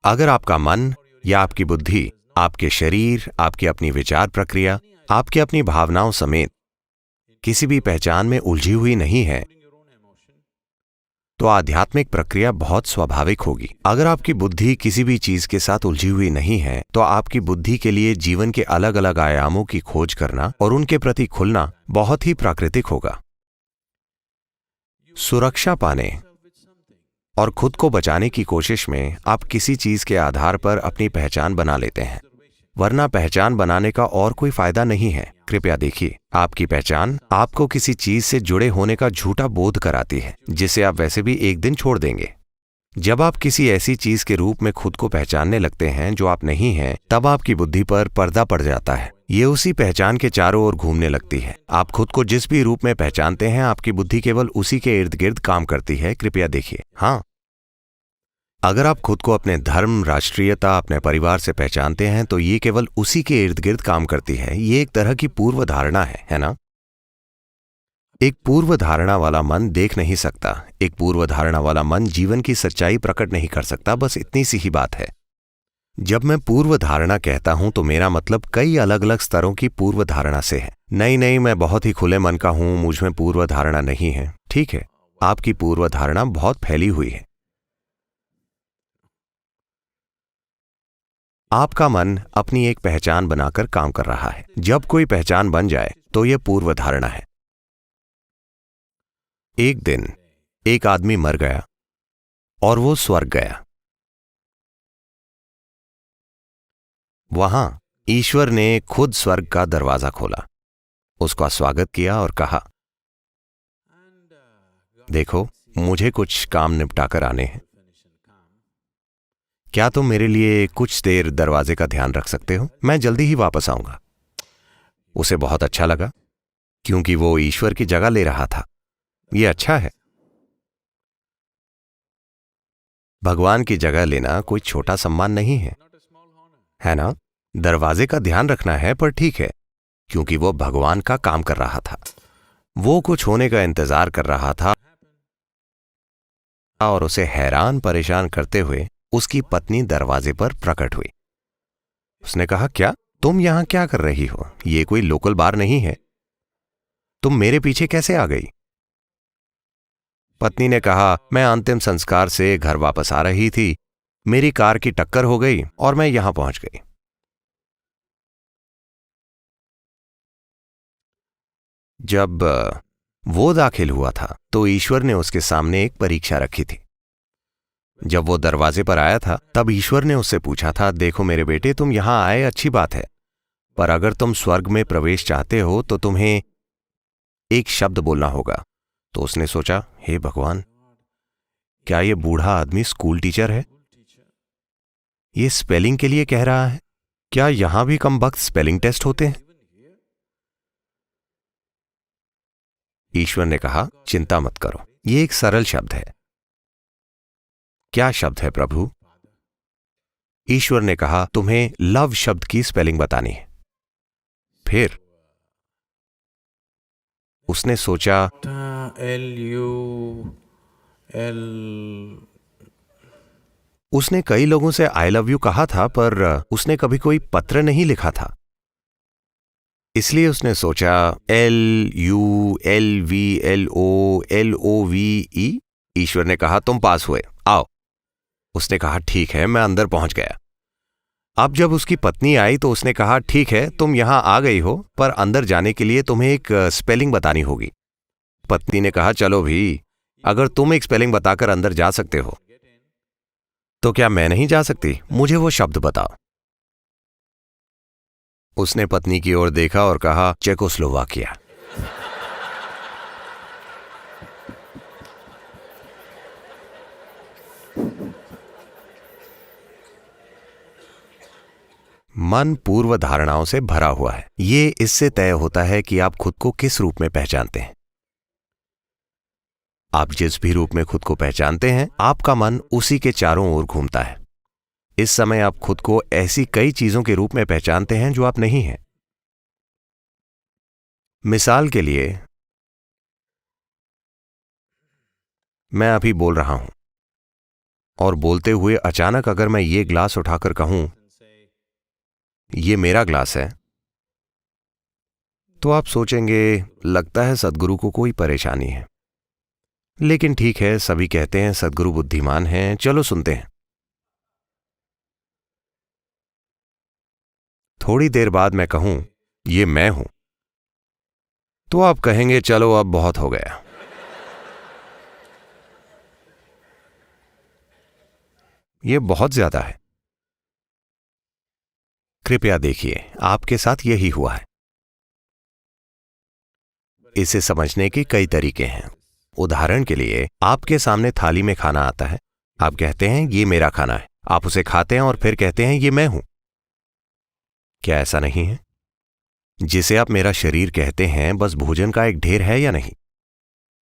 अगर आपका मन या आपकी बुद्धि, आपके शरीर, आपकी अपनी विचार प्रक्रिया, आपकी अपनी भावनाओं समेत किसी भी पहचान में उलझी हुई नहीं है, तो आध्यात्मिक प्रक्रिया बहुत स्वाभाविक होगी। अगर आपकी बुद्धि किसी भी चीज के साथ उलझी हुई नहीं है, तो आपकी बुद्धि के लिए जीवन के अलग अलग आयामों की खोज करना और उनके प्रति खुलना बहुत ही प्राकृतिक होगा। सुरक्षा पाने और खुद को बचाने की कोशिश में आप किसी चीज के आधार पर अपनी पहचान बना लेते हैं, वरना पहचान बनाने का और कोई फायदा नहीं है। कृपया देखिए, आपकी पहचान आपको किसी चीज से जुड़े होने का झूठा बोध कराती है, जिसे आप वैसे भी एक दिन छोड़ देंगे। जब आप किसी ऐसी चीज के रूप में खुद को पहचानने लगते हैं जो आप नहीं हैं, तब आपकी बुद्धि पर पर्दा पड़ जाता है। ये उसी पहचान के चारों ओर घूमने लगती है। आप खुद को जिस भी रूप में पहचानते हैं, आपकी बुद्धि केवल उसी के इर्द गिर्द काम करती है। कृपया देखिए। हाँ, अगर आप खुद को अपने धर्म, राष्ट्रीयता, अपने परिवार से पहचानते हैं, तो ये केवल उसी के इर्द गिर्द काम करती है। ये एक तरह की पूर्व धारणा है ना? एक पूर्व धारणा वाला मन देख नहीं सकता, एक पूर्व धारणा वाला मन जीवन की सच्चाई प्रकट नहीं कर सकता। बस इतनी सी ही बात है। जब मैं पूर्व धारणा कहता हूं, तो मेरा मतलब कई अलग अलग स्तरों की पूर्व धारणा से है। नहीं, मैं बहुत ही खुले मन का हूं, मुझ में पूर्व धारणा नहीं है। ठीक है, आपकी पूर्व धारणा बहुत फैली हुई है। आपका मन अपनी एक पहचान बनाकर काम कर रहा है। जब कोई पहचान बन जाए, तो यह पूर्व धारणा है। एक दिन एक आदमी मर गया और वो स्वर्ग गया। वहां ईश्वर ने खुद स्वर्ग का दरवाजा खोला, उसका स्वागत किया और कहा, देखो, मुझे कुछ काम निपटाकर आने हैं। क्या तुम मेरे लिए कुछ देर दरवाजे का ध्यान रख सकते हो? मैं जल्दी ही वापस आऊंगा। उसे बहुत अच्छा लगा, क्योंकि वो ईश्वर की जगह ले रहा था। ये अच्छा है। भगवान की जगह लेना कोई छोटा सम्मान नहीं है ना? दरवाजे का ध्यान रखना है, पर ठीक है, क्योंकि वो भगवान का काम कर रहा था। वो कुछ होने का इंतजार कर रहा था, और उसे हैरान परेशान करते हुए उसकी पत्नी दरवाजे पर प्रकट हुई। उसने कहा, क्या तुम यहां क्या कर रही हो? ये कोई लोकल बार नहीं है। तुम मेरे पीछे कैसे आ गई? पत्नी ने कहा, मैं अंतिम संस्कार से घर वापस आ रही थी, मेरी कार की टक्कर हो गई और मैं यहां पहुंच गई। जब वो दाखिल हुआ था, तो ईश्वर ने उसके सामने एक परीक्षा रखी थी। जब वो दरवाजे पर आया था, तब ईश्वर ने उससे पूछा था, देखो मेरे बेटे, तुम यहां आए अच्छी बात है, पर अगर तुम स्वर्ग में प्रवेश चाहते हो, तो तुम्हें एक शब्द बोलना होगा। तो उसने सोचा, हे भगवान, क्या ये बूढ़ा आदमी स्कूल टीचर है? ये स्पेलिंग के लिए कह रहा है। क्या यहां भी कमबख्त स्पेलिंग टेस्ट होते हैं? ईश्वर ने कहा, चिंता मत करो, ये एक सरल शब्द है। क्या शब्द है प्रभु? ईश्वर ने कहा, तुम्हें लव शब्द की स्पेलिंग बतानी है। फिर उसने सोचा, उसने कई लोगों से आई लव यू कहा था, पर उसने कभी कोई पत्र नहीं लिखा था। इसलिए उसने सोचा, LULVLOLOVE। ईश्वर ने कहा, तुम पास हुए, आओ। उसने कहा, ठीक है, मैं अंदर पहुंच गया। अब जब उसकी पत्नी आई, तो उसने कहा, ठीक है, तुम यहां आ गई हो, पर अंदर जाने के लिए तुम्हें एक स्पेलिंग बतानी होगी। पत्नी ने कहा, चलो भी, अगर तुम एक स्पेलिंग बताकर अंदर जा सकते हो, तो क्या मैं नहीं जा सकती? मुझे वो शब्द बताओ। उसने पत्नी की ओर देखा और कहा, चेकोस्लोवाकिया। मन पूर्व धारणाओं से भरा हुआ है। ये इससे तय होता है कि आप खुद को किस रूप में पहचानते हैं। आप जिस भी रूप में खुद को पहचानते हैं, आपका मन उसी के चारों ओर घूमता है। इस समय आप खुद को ऐसी कई चीजों के रूप में पहचानते हैं जो आप नहीं हैं। मिसाल के लिए, मैं अभी बोल रहा हूं, और बोलते हुए अचानक अगर मैं ये ग्लास उठाकर कहूं ये मेरा ग्लास है, तो आप सोचेंगे लगता है सद्गुरु को कोई परेशानी है। लेकिन ठीक है, सभी कहते हैं सद्गुरु बुद्धिमान हैं, चलो सुनते हैं। थोड़ी देर बाद मैं कहूं ये मैं हूं, तो आप कहेंगे चलो अब बहुत हो गया। ये बहुत ज्यादा है। कृपया देखिए, आपके साथ यही हुआ है। इसे समझने के कई तरीके हैं। उदाहरण के लिए, आपके सामने थाली में खाना आता है, आप कहते हैं ये मेरा खाना है, आप उसे खाते हैं और फिर कहते हैं ये मैं हूं। क्या ऐसा नहीं है? जिसे आप मेरा शरीर कहते हैं बस भोजन का एक ढेर है या नहीं?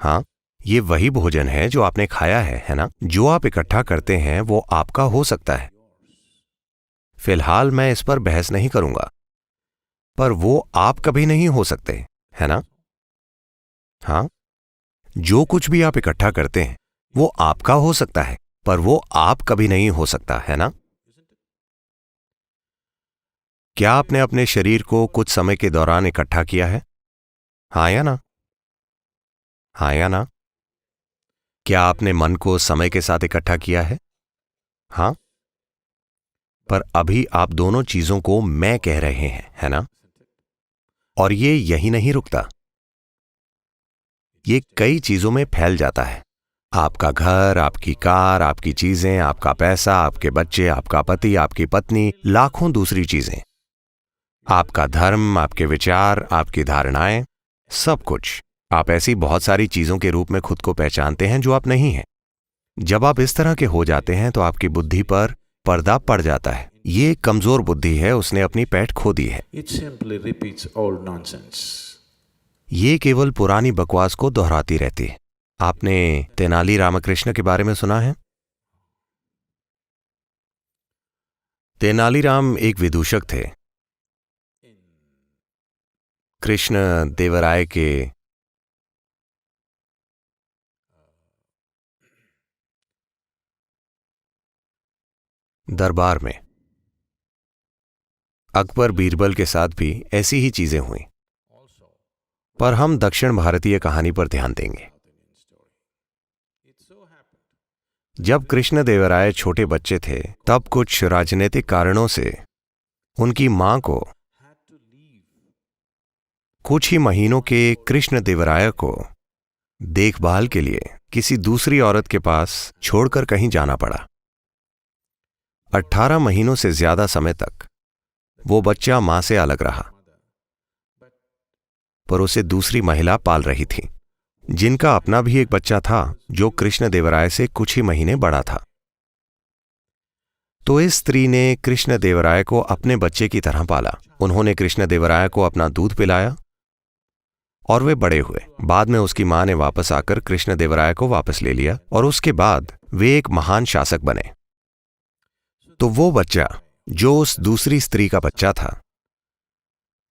हां, ये वही भोजन है जो आपने खाया है ना? जो आप इकट्ठा करते हैं वो आपका हो सकता है। फिलहाल मैं इस पर बहस नहीं करूंगा, पर वो आप कभी नहीं हो सकते, है ना? हां, जो कुछ भी आप इकट्ठा करते हैं वो आपका हो सकता है, पर वो आप कभी नहीं हो सकता, है ना? क्या आपने अपने शरीर को कुछ समय के दौरान इकट्ठा किया है? हाँ या ना? हाँ या ना? क्या आपने मन को समय के साथ इकट्ठा किया है? हां, पर अभी आप दोनों चीजों को मैं कह रहे हैं, है ना? और ये यही नहीं रुकता, ये कई चीजों में फैल जाता है। आपका घर, आपकी कार, आपकी चीजें, आपका पैसा, आपके बच्चे, आपका पति, आपकी पत्नी, लाखों दूसरी चीजें, आपका धर्म, आपके विचार, आपकी धारणाएं, सब कुछ। आप ऐसी बहुत सारी चीजों के रूप में खुद को पहचानते हैं जो आप नहीं हैं। जब आप इस तरह के हो जाते हैं तो आपकी बुद्धि पर पर्दा पड़ जाता है। ये एक कमजोर बुद्धि है, उसने अपनी पैठ खो दी है। It simply repeats old nonsense. ये केवल पुरानी बकवास को दोहराती रहती है। आपने तेनाली रामकृष्ण के बारे में सुना है? तेनालीराम एक विदूषक थे। कृष्ण देवराय के दरबार में अकबर बीरबल के साथ भी ऐसी ही चीजें हुई, पर हम दक्षिण भारतीय कहानी पर ध्यान देंगे। जब कृष्णदेवराय छोटे बच्चे थे, तब कुछ राजनीतिक कारणों से उनकी मां को कुछ ही महीनों के कृष्णदेवराय को देखभाल के लिए किसी दूसरी औरत के पास छोड़कर कहीं जाना पड़ा। 18 महीनों से ज्यादा समय तक वो बच्चा मां से अलग रहा, पर उसे दूसरी महिला पाल रही थी, जिनका अपना भी एक बच्चा था जो कृष्णदेवराय से कुछ ही महीने बड़ा था। तो इस स्त्री ने कृष्णदेवराय को अपने बच्चे की तरह पाला। उन्होंने कृष्णदेवराय को अपना दूध पिलाया और वे बड़े हुए। बाद में उसकी मां ने वापस आकर कृष्णदेवराय को वापस ले लिया और उसके बाद वे एक महान शासक बने। तो वो बच्चा जो उस दूसरी स्त्री का बच्चा था,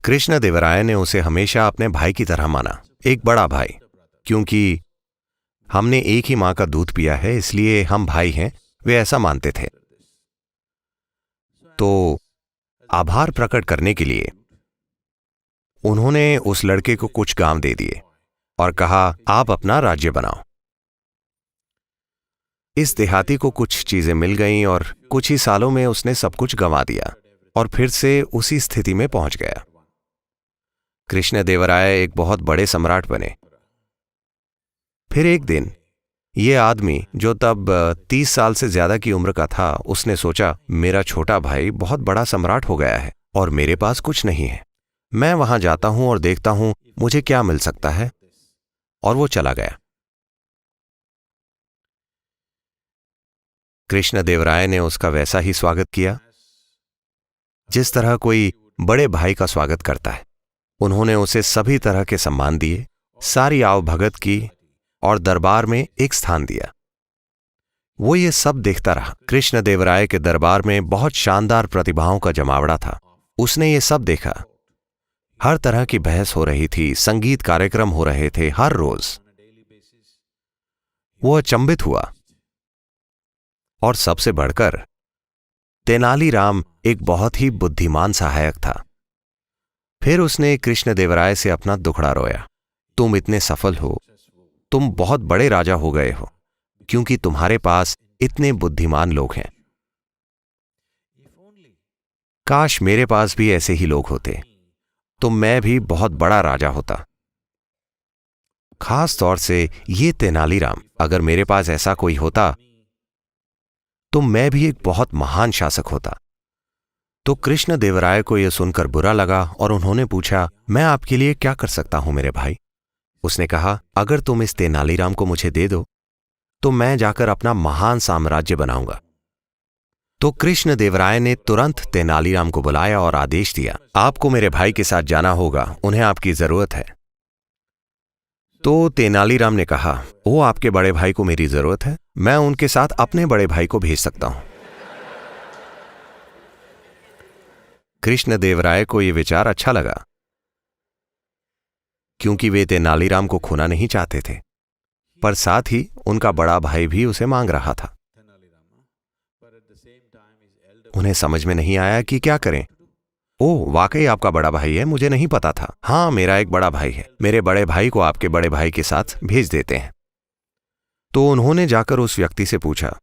कृष्णदेवराय ने उसे हमेशा अपने भाई की तरह माना, एक बड़ा भाई। क्योंकि हमने एक ही मां का दूध पिया है इसलिए हम भाई हैं, वे ऐसा मानते थे। तो आभार प्रकट करने के लिए उन्होंने उस लड़के को कुछ गांव दे दिए और कहा आप अपना राज्य बनाओ। इस देहाती को कुछ चीजें मिल गईं और कुछ ही सालों में उसने सब कुछ गंवा दिया और फिर से उसी स्थिति में पहुंच गया। कृष्णदेवराय एक बहुत बड़े सम्राट बने। फिर एक दिन ये आदमी जो तब 30 साल से ज्यादा की उम्र का था, उसने सोचा मेरा छोटा भाई बहुत बड़ा सम्राट हो गया है और मेरे पास कुछ नहीं है, मैं वहां जाता हूं और देखता हूं मुझे क्या मिल सकता है। और वो चला गया। कृष्णदेवराय ने उसका वैसा ही स्वागत किया जिस तरह कोई बड़े भाई का स्वागत करता है। उन्होंने उसे सभी तरह के सम्मान दिए, सारी आवभगत की और दरबार में एक स्थान दिया। वो ये सब देखता रहा। कृष्णदेवराय के दरबार में बहुत शानदार प्रतिभाओं का जमावड़ा था। उसने ये सब देखा। हर तरह की बहस हो रही थी, संगीत कार्यक्रम हो रहे थे हर रोज। वो अचंभित हुआ और सबसे बढ़कर तेनालीराम एक बहुत ही बुद्धिमान सहायक था। फिर उसने कृष्णदेवराय से अपना दुखड़ा रोया। तुम इतने सफल हो, तुम बहुत बड़े राजा हो गए हो क्योंकि तुम्हारे पास इतने बुद्धिमान लोग हैं। काश मेरे पास भी ऐसे ही लोग होते तो मैं भी बहुत बड़ा राजा होता। खास तौर से ये तेनालीराम, अगर मेरे पास ऐसा कोई होता तो मैं भी एक बहुत महान शासक होता। तो कृष्णदेवराय को यह सुनकर बुरा लगा और उन्होंने पूछा, मैं आपके लिए क्या कर सकता हूं मेरे भाई? उसने कहा, अगर तुम इस तेनालीराम को मुझे दे दो तो मैं जाकर अपना महान साम्राज्य बनाऊंगा। तो कृष्णदेवराय ने तुरंत तेनालीराम को बुलाया और आदेश दिया, आपको मेरे भाई के साथ जाना होगा, उन्हें आपकी जरूरत है। तो तेनालीराम ने कहा, ओ आपके बड़े भाई को मेरी जरूरत है, मैं उनके साथ अपने बड़े भाई को भेज सकता हूं। कृष्णदेवराय को यह विचार अच्छा लगा क्योंकि वे तेनालीराम को खोना नहीं चाहते थे, पर साथ ही उनका बड़ा भाई भी उसे मांग रहा था। उन्हें समझ में नहीं आया कि क्या करें। ओह, वाकई आपका बड़ा भाई है, मुझे नहीं पता था। हाँ, मेरा एक बड़ा भाई है, मेरे बड़े भाई को आपके बड़े भाई के साथ भेज देते हैं। तो उन्होंने जाकर उस व्यक्ति से पूछा,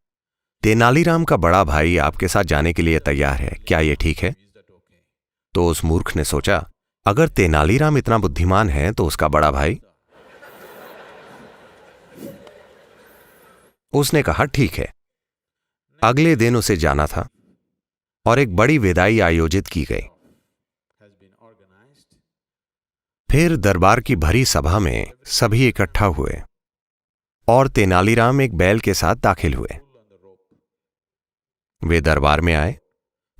तेनालीराम का बड़ा भाई आपके साथ जाने के लिए तैयार है, क्या यह ठीक है? तो उस मूर्ख ने सोचा, अगर तेनालीराम इतना बुद्धिमान है तो उसका बड़ा भाई। उसने कहा, ठीक है। अगले दिन उसे जाना था और एक बड़ी विदाई आयोजित की गई। फिर दरबार की भरी सभा में सभी इकट्ठा हुए और तेनालीराम एक बैल के साथ दाखिल हुए। वे दरबार में आए।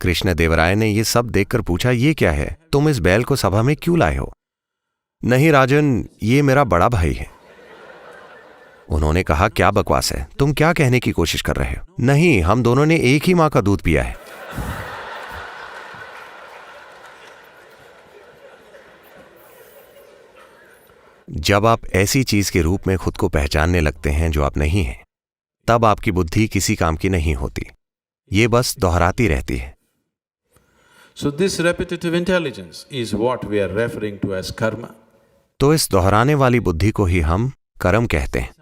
कृष्णदेवराय ने यह सब देखकर पूछा, ये क्या है? तुम इस बैल को सभा में क्यों लाए हो? नहीं राजन, ये मेरा बड़ा भाई है। उन्होंने कहा, क्या बकवास है, तुम क्या कहने की कोशिश कर रहे हो? नहीं, हम दोनों ने एक ही मां का दूध पिया है। जब आप ऐसी चीज के रूप में खुद को पहचानने लगते हैं जो आप नहीं हैं, तब आपकी बुद्धि किसी काम की नहीं होती, ये बस दोहराती रहती है। So this repetitive intelligence is what we are referring to as karma. तो इस दोहराने वाली बुद्धि को ही हम कर्म कहते हैं।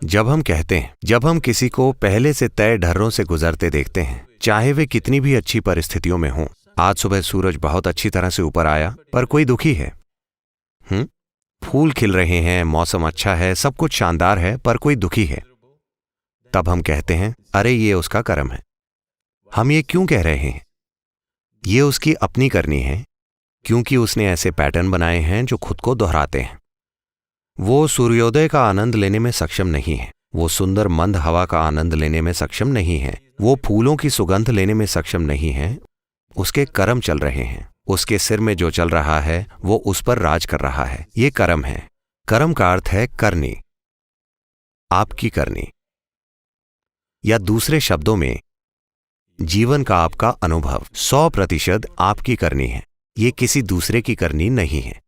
जब हम किसी को पहले से तय ढर्रों से गुजरते देखते हैं, चाहे वे कितनी भी अच्छी परिस्थितियों में हों। आज सुबह सूरज बहुत अच्छी तरह से ऊपर आया पर कोई दुखी है। फूल खिल रहे हैं, मौसम अच्छा है, सब कुछ शानदार है, पर कोई दुखी है। तब हम कहते हैं, अरे ये उसका कर्म है। हम ये क्यों कह रहे हैं? ये उसकी अपनी करनी है, क्योंकि उसने ऐसे पैटर्न बनाए हैं जो खुद को दोहराते हैं। वो सूर्योदय का आनंद लेने में सक्षम नहीं है, वो सुंदर मंद हवा का आनंद लेने में सक्षम नहीं है, वो फूलों की सुगंध लेने में सक्षम नहीं है। उसके कर्म चल रहे हैं, उसके सिर में जो चल रहा है वो उस पर राज कर रहा है। ये कर्म है। कर्म का अर्थ है करनी, आपकी करनी, या दूसरे शब्दों में जीवन का आपका अनुभव 100% आपकी करनी है। ये किसी दूसरे की करनी नहीं है।